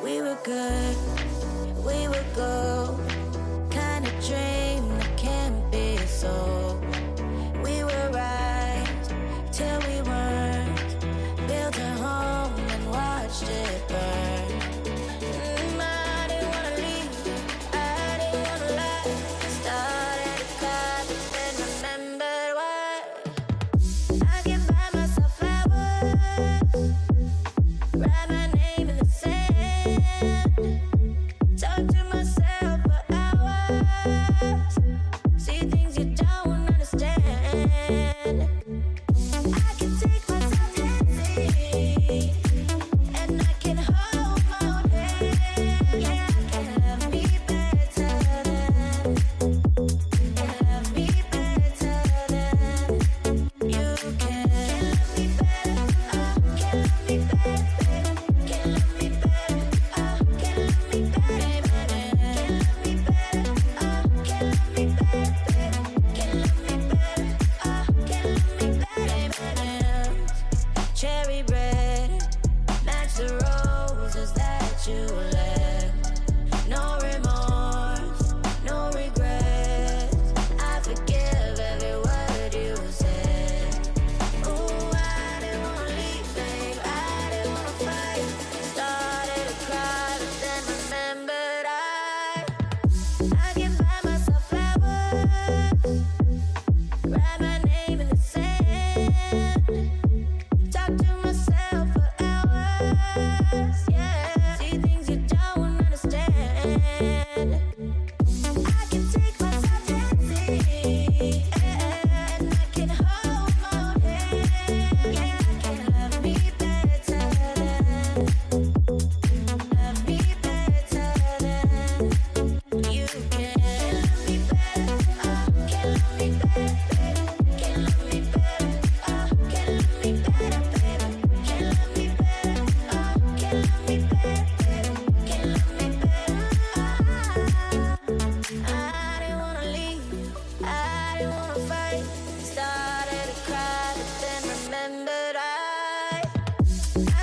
We were good, we were gold, kind of dream that can't be sold. We were right till we weren't, built a home and watched it burn. I didn't wanna leave, I didn't wanna lie. Started to cry but then remembered why. I can buy myself flowers, write my name in the sand, talk to myself for hours, see things you don't understand. I can take myself dancing, and I can hold my own hand. Yeah, I can love me better than, can love me better than you can. Can love me better, can love me better, baby. Can love me better, can love me better, baby. Can love me better, can love me better, baby. Can love me better, can love me better, baby. Cherry red, match the roses that you left. No remorse, no regrets. I forgive every word you said. Ooh, I didn't wanna leave, babe, I didn't wanna fight. Started to cry, but then remembered I can buy myself flowers, write my name in the sand, talk to myself for hours, yeah, see things you don't understand. I can take myself dancing, and I can hold my own hand. Yeah, I can love me better than, love me better than you can. Can love me better, can love me better, baby. Can love me better, can love me better, baby. Can love me better, can love me better, baby. Can love me better. I didn't wanna leave, I didn't wanna fight. Started to cry, but then remembered I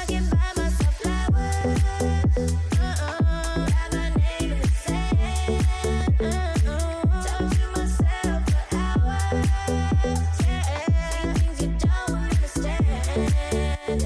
can buy myself flowers, write my name in the sand, talk to myself for hours, yeah, see things you don't understand.